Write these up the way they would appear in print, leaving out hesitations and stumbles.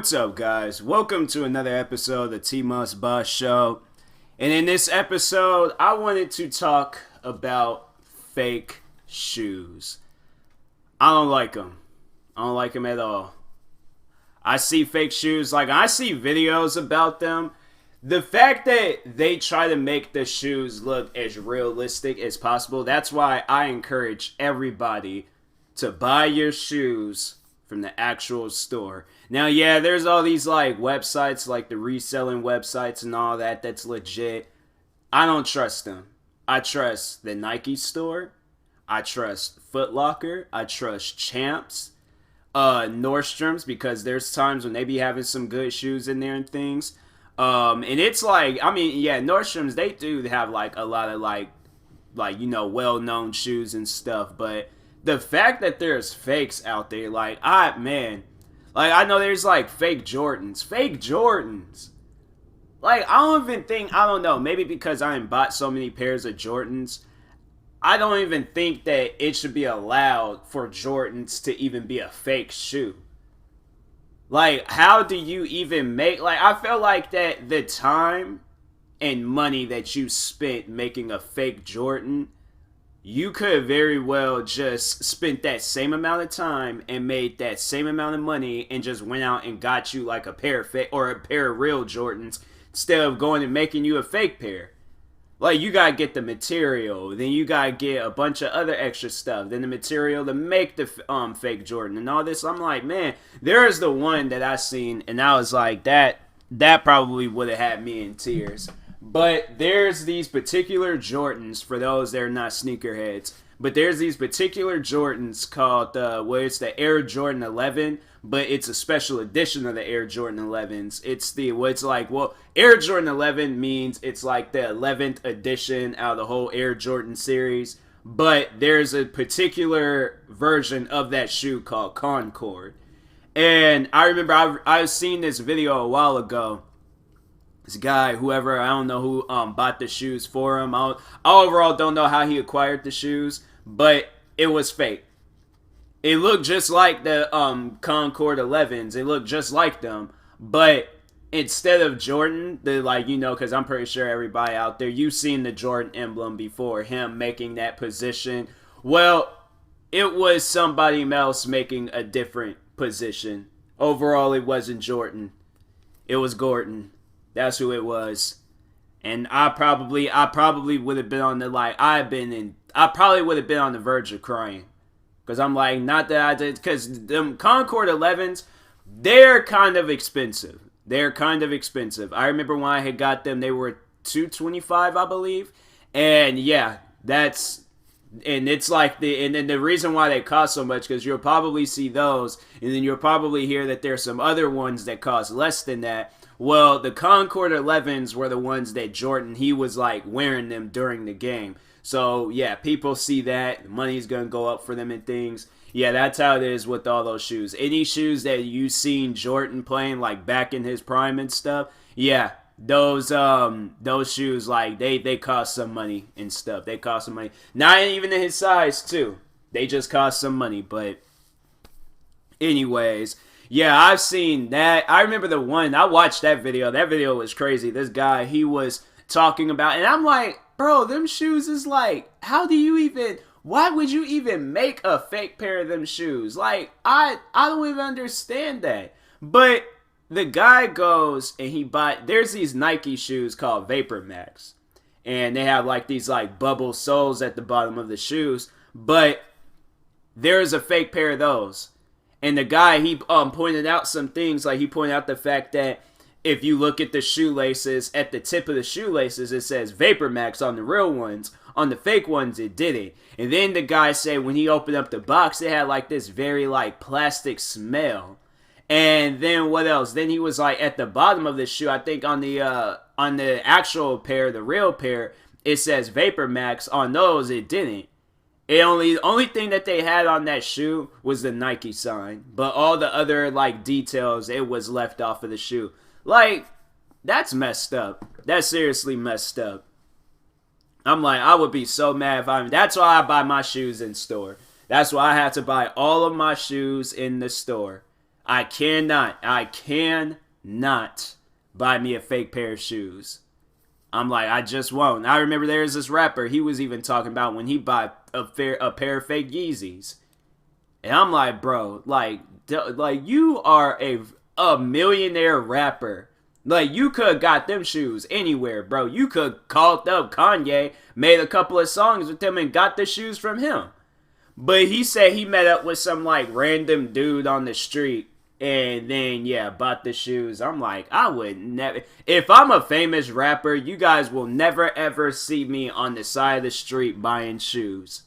What's up, guys? Welcome to another episode of the TMossBoss show. And in this episode, I wanted to talk about fake shoes. I don't like them. I don't like them at all. I see fake shoes, I see videos about them. The fact that they try to make the shoes look as realistic as possible, that's why I encourage everybody to buy your shoes from the actual store. Now, yeah, there's all these websites, like the reselling websites and all that, that's legit. I don't trust them. I trust the Nike store. I trust Foot Locker. I trust Champs. Nordstrom's, because there's times when they be having some good shoes in there and things. And it's Nordstrom's, they do have a lot of well-known shoes and stuff, but the fact that there's fakes out there, I know there's fake Jordans. I don't know, maybe because I ain't bought so many pairs of Jordans, I don't even think that it should be allowed for Jordans to even be a fake shoe. How do you even make, I feel like that the time and money that you spent making a fake Jordan, you could very well just spent that same amount of time and made that same amount of money and just went out and got you a pair of fake or a pair of real Jordans instead of going and making you a fake pair. You gotta get the material, then you gotta get a bunch of other extra stuff, then the material to make the fake Jordan and all this. I'm like, man, there's the one that I seen and I was like, that probably would have had me in tears. But there's these particular Jordans, for those that are not sneakerheads, but there's these particular Jordans called, it's the Air Jordan 11, but it's a special edition of the Air Jordan 11s. Air Jordan 11 means it's the 11th edition out of the whole Air Jordan series, but there's a particular version of that shoe called Concord. And I remember I've seen this video a while ago. This guy, whoever, I don't know who bought the shoes for him. I overall don't know how he acquired the shoes, but it was fake. It looked just like the Concord 11s. It looked just like them, but instead of Jordan, because I'm pretty sure everybody out there, you've seen the Jordan emblem before, him making that position. Well, it was somebody else making a different position. Overall, it wasn't Jordan. It was Gordon. That's who it was. And I probably would have been on the I probably would have been on the verge of crying. Because I'm not that I did, because them Concord 11s, they're kind of expensive. I remember when I had got them, they were $225, I believe. And yeah, and then the reason why they cost so much, because you'll probably see those, and then you'll probably hear that there's some other ones that cost less than that. Well, the Concord 11s were the ones that Jordan, he was wearing them during the game. So yeah, people see that, money's gonna go up for them and things. Yeah, that's how it is with all those shoes. Any shoes that you've seen Jordan playing back in his prime and stuff, yeah, those shoes, they cost some money and stuff. They cost some money. Not even in his size too. They just cost some money. But anyways, yeah, I've seen that. I remember the one, I watched that video. That video was crazy. This guy, he was talking about, and I'm like, bro, them shoes is how do you even, why would you even make a fake pair of them shoes? I don't even understand that. But the guy goes and he there's these Nike shoes called Vapor Max. And they have these bubble soles at the bottom of the shoes. But there's a fake pair of those. And the guy, he pointed out some things. He pointed out the fact that if you look at the shoelaces, at the tip of the shoelaces, it says Vapor Max on the real ones. On the fake ones, it didn't. And then the guy said when he opened up the box, it had this very plastic smell. And then what else? Then he was at the bottom of the shoe, I think on the actual pair, the real pair, it says Vapor Max. On those, it didn't. The only thing that they had on that shoe was the Nike sign, but all the other details, it was left off of the shoe. That's messed up. That's seriously messed up. I'm I would be so mad if that's why I buy my shoes in store. That's why I have to buy all of my shoes in the store. I cannot buy me a fake pair of shoes. I'm like, I just won't. I remember there's this rapper, he was even talking about when he bought a pair of fake Yeezys. And I'm like, bro, like you are a millionaire rapper. Like, you could have got them shoes anywhere, bro. You could called up Kanye, made a couple of songs with him, and got the shoes from him. But he said he met up with some, like, random dude on the street, and then, yeah, bought the shoes. I'm like, I would never... If I'm a famous rapper, you guys will never, ever see me on the side of the street buying shoes.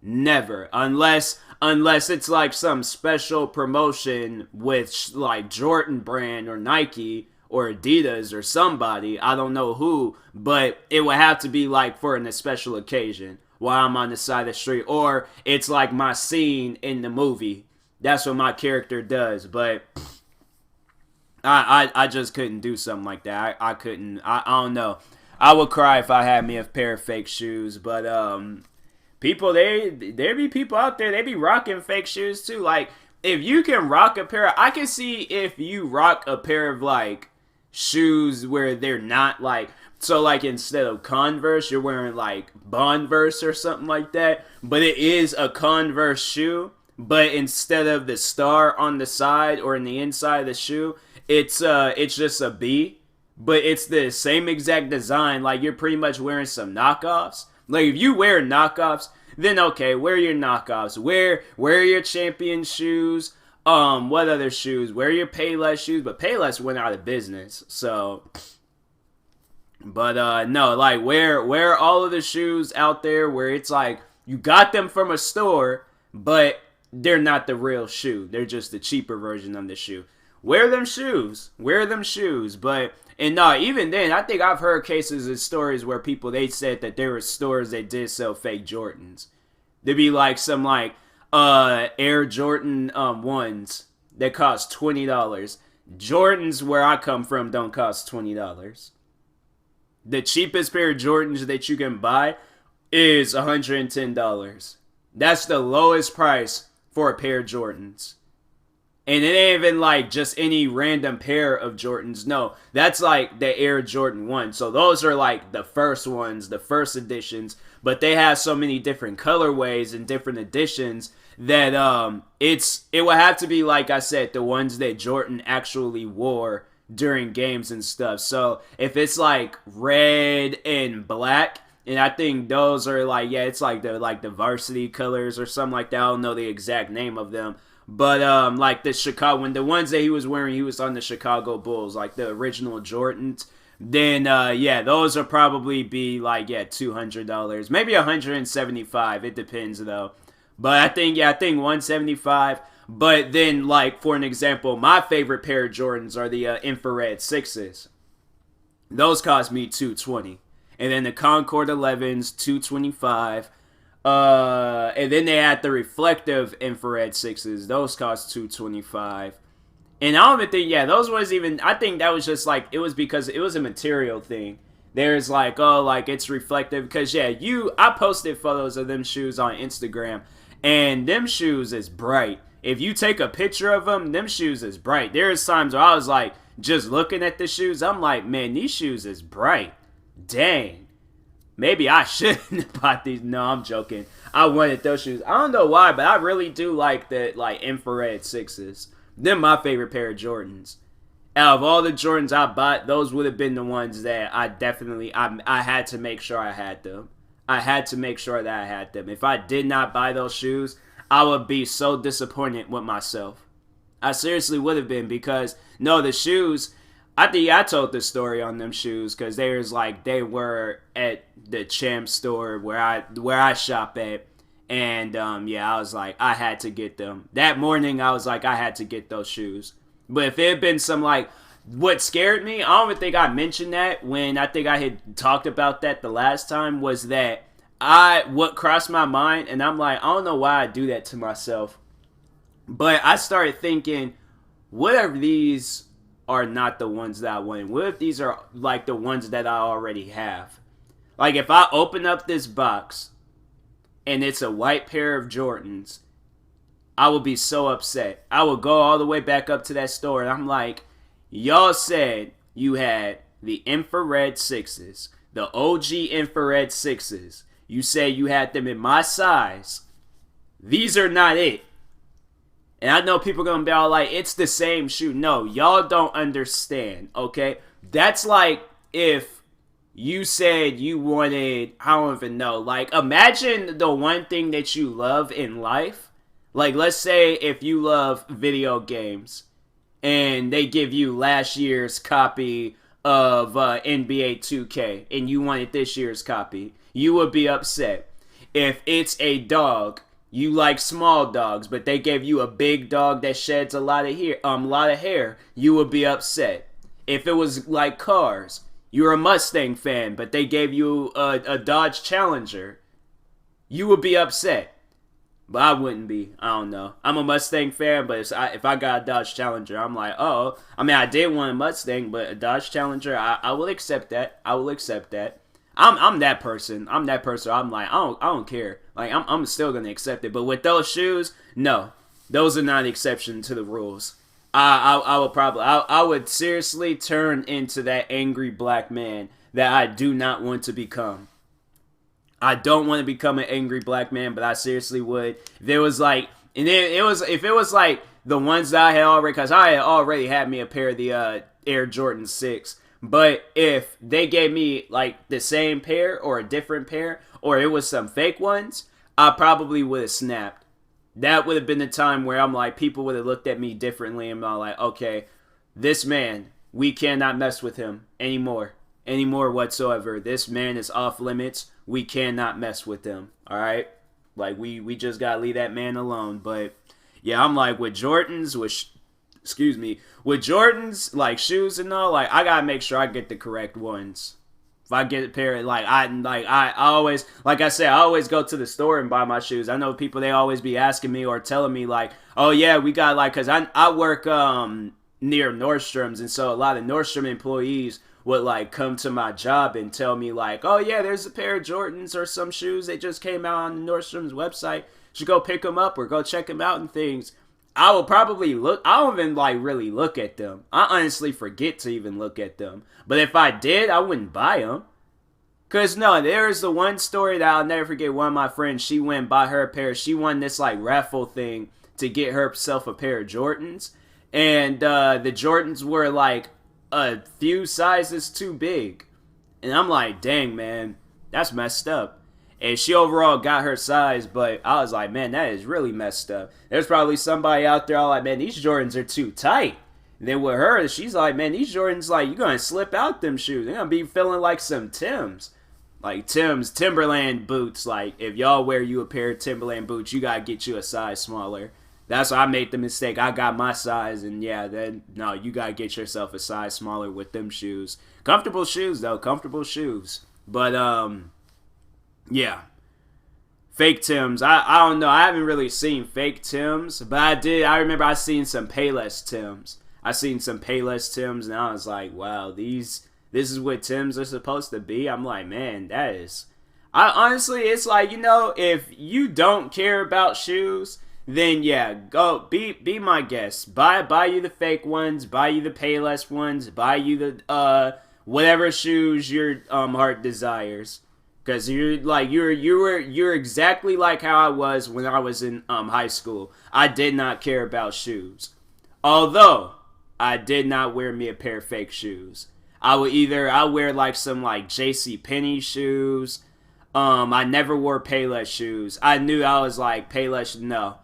Never. Unless it's, like, some special promotion with, like, Jordan brand or Nike or Adidas or somebody, I don't know who, but it would have to be like for a special occasion while I'm on the side of the street, or it's like my scene in the movie. That's what my character does, but I just couldn't do something like that. I couldn't, I don't know. I would cry if I had me a pair of fake shoes, but people, there be people out there, they be rocking fake shoes too. Like, if you can rock a pair, I can see if you rock a pair of like shoes where they're not like, so like instead of Converse, you're wearing like Bonverse or something like that, but it is a Converse shoe, but instead of the star on the side or in the inside of the shoe, it's just a B, but it's the same exact design. Like, you're pretty much wearing some knockoffs. Like, if you wear knockoffs, then okay, wear your knockoffs. Wear your champion shoes. What other shoes? Wear your Payless shoes, but Payless went out of business, so. But no, like wear all of the shoes out there where it's like you got them from a store, but they're not the real shoe. They're just the cheaper version of the shoe. Wear them shoes. But and no, even then, I think I've heard cases and stories where people, they said that there were stores that did sell fake Jordans. There'd be like some like Air Jordan 1s that cost $20. Jordans where I come from don't cost $20. The cheapest pair of Jordans that you can buy is $110. That's the lowest price for a pair of Jordans. And it ain't even like just any random pair of Jordans. No, that's like the Air Jordan 1. So those are like the first ones, the first editions. But they have so many different colorways and different editions that it would have to be, like I said, the ones that Jordan actually wore during games and stuff. So if it's like red and black, and I think those are like, yeah, it's like the varsity colors or something like that. I don't know the exact name of them. But like the Chicago, when the ones that he was wearing, he was on the Chicago Bulls, like the original Jordans. Then yeah, those will probably be like, yeah, $200, maybe $175. It depends though. But I think 175. But then, like, for an example, my favorite pair of Jordans are the infrared 6s. Those cost me $220. And then the Concord 11s, $225. And then they had the reflective infrared 6s. Those cost $225. And I don't even think, those was even, I think that was just like, it was because it was a material thing. There's like, oh, like it's reflective. Because I posted photos of them shoes on Instagram. And them shoes is bright. If you take a picture of them shoes is bright. There's times where I was like, just looking at the shoes, I'm like, man, these shoes is bright. Dang. Maybe I shouldn't have bought these. No, I'm joking. I wanted those shoes. I don't know why, but I really do like the like infrared 6s. They're my favorite pair of Jordans. Out of all the Jordans I bought, those would have been the ones that I had to make sure I had them. I had to make sure that I had them. If I did not buy those shoes, I would be so disappointed with myself. I seriously would have been, because, no, the shoes, I think I told the story on them shoes, because they were at the Champ store where I shop at, and, I was like, I had to get them. That morning, I was like, I had to get those shoes. But if it had been some, like, what scared me, I don't even think I mentioned that when I think I had talked about that the last time, was that what crossed my mind, and I'm like, I don't know why I do that to myself, but I started thinking, what if these are not the ones that I wanted? What if these are like the ones that I already have? Like, if I open up this box and it's a white pair of Jordans, I would be so upset. I would go all the way back up to that store and I'm like, y'all said you had the infrared sixes, the OG infrared sixes. You said you had them in my size. These are not it. And I know people are going to be all like, it's the same shoe. No, y'all don't understand, okay? That's like if you said you wanted, I don't even know, like imagine the one thing that you love in life. Like let's say if you love video games and they give you last year's copy of NBA 2K and you wanted this year's copy, you would be upset. If it's a dog, you like small dogs, but they gave you a big dog that sheds a lot of hair, you would be upset. If it was like cars, you're a Mustang fan, but they gave you a Dodge Challenger, you would be upset. But I wouldn't be. I don't know. I'm a Mustang fan, but if I got a Dodge Challenger, I'm like, oh. I mean, I did want a Mustang, but a Dodge Challenger, I will accept that. I will accept that. I'm that person. I'm that person. I'm like, I don't care. Like, I'm still gonna accept it. But with those shoes, no, those are not an exception to the rules. I would seriously turn into that angry black man that I do not want to become. I don't want to become an angry black man, but I seriously would. If it was like the ones that I had already, because I had already had me a pair of the Air Jordan 6. But if they gave me like the same pair or a different pair, or it was some fake ones, I probably would have snapped. That would have been the time where I'm like, people would have looked at me differently and I'm like, okay, this man, we cannot mess with him anymore whatsoever. This man is off limits. We cannot mess with him. All right, like we just gotta leave that man alone. But yeah, I'm like with Jordans, with Jordans like shoes and all. Like I gotta make sure I get the correct ones. If I get a pair, I always, like I said, I always go to the store and buy my shoes. I know people, they always be asking me or telling me like, oh yeah, we got like, cause I work near Nordstrom's, and so a lot of Nordstrom employees would like come to my job and tell me like, oh yeah, there's a pair of Jordans or some shoes that just came out on Nordstrom's website. You should go pick them up or go check them out and things. I will probably look. I don't even like really look at them. I honestly forget to even look at them. But if I did, I wouldn't buy them. Cause no, there's the one story that I'll never forget. One of my friends, she went and bought her a pair. She won this like raffle thing to get herself a pair of Jordans, and the Jordans were like a few sizes too big. And I'm like, dang man, that's messed up. And she overall got her size, but I was like, man, that is really messed up. There's probably somebody out there all like, man, these Jordans are too tight. And then with her, she's like, man, these Jordans, like, you're going to slip out them shoes. They're going to be feeling like some Timbs. Like Timberland boots. Like, if y'all wear you a pair of Timberland boots, you got to get you a size smaller. That's why I made the mistake. I got my size, and yeah, then, no, you got to get yourself a size smaller with them shoes. Comfortable shoes, though. Comfortable shoes. But, yeah. Fake Timbs. I don't know. I haven't really seen fake Timbs, but I remember I seen some Payless Timbs. I seen some Payless Timbs, and I was like, wow, this is what Timbs are supposed to be? I'm like, man, that is... honestly, it's like, you know, if you don't care about shoes, then yeah, go, be my guest. Buy you the fake ones, buy you the Payless ones, buy you the, whatever shoes your heart desires. Because you're exactly like how I was when I was in high school. I did not care about shoes. Although, I did not wear me a pair of fake shoes. I wear like some like JCPenney shoes. I never wore Payless shoes. I knew I was like Payless, no.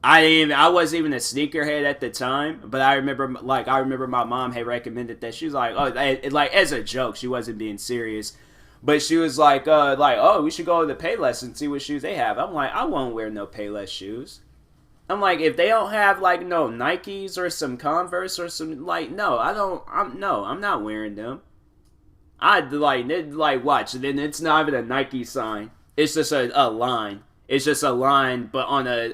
I wasn't even a sneakerhead at the time, but I remember my mom had recommended that. She was like, oh, like as a joke, she wasn't being serious. But she was like, oh, we should go to the Payless and see what shoes they have. I'm like, I won't wear no Payless shoes. I'm like, if they don't have like no Nikes or some Converse or some like, no, I'm not wearing them. Watch. Then it's not even a Nike sign. It's just a line. It's just a line, but on a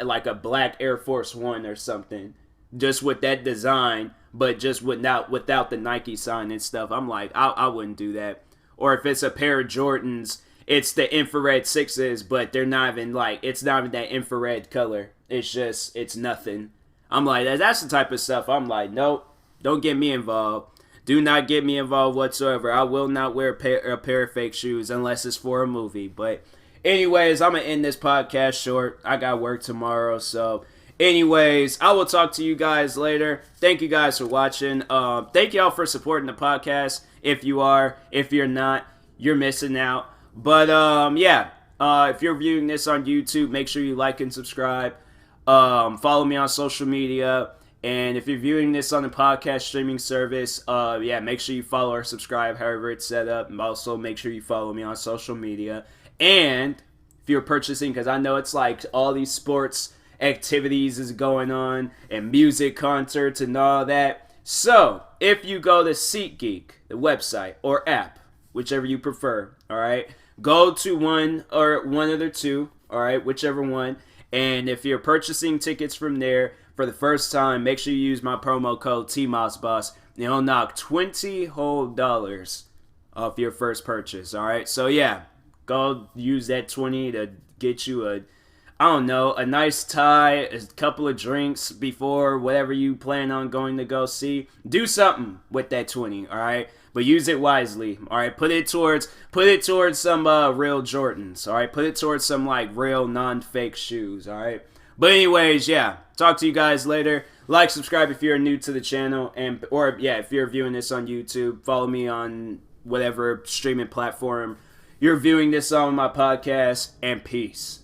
like a black Air Force One or something, just with that design, but just without the Nike sign and stuff. I'm like, I wouldn't do that. Or if it's a pair of Jordans, it's the infrared 6s, but they're not even like, it's not even that infrared color. it's nothing. I'm like, that's the type of stuff I'm like, nope, don't get me involved. Do not get me involved whatsoever. I will not wear a pair of fake shoes unless it's for a movie. But anyways, I'm going to end this podcast short. I got work tomorrow. So anyways, I will talk to you guys later. Thank you guys for watching. Thank y'all for supporting the podcast. If you are, if you're not, you're missing out. But yeah, if you're viewing this on YouTube, make sure you like and subscribe. Follow me on social media. And if you're viewing this on the podcast streaming service, yeah, make sure you follow or subscribe, however it's set up. And also make sure you follow me on social media. And if you're purchasing, because I know it's like all these sports activities is going on and music concerts and all that. So if you go to SeatGeek, the website or app, whichever you prefer, all right, go to one of the two, all right, whichever one. And if you're purchasing tickets from there for the first time, make sure you use my promo code TMossBoss. And it'll knock $20 whole off your first purchase. All right. So yeah, go use that 20 to get you a nice tie, a couple of drinks before whatever you plan on going to go see. Do something with that 20. All right. But use it wisely. All right. Put it towards some real Jordans. All right. Put it towards some like real non-fake shoes. All right. But anyways, yeah, talk to you guys later. Like, subscribe if you're new to the channel, or if you're viewing this on YouTube, follow me on whatever streaming platform you're viewing this on my podcast, and peace.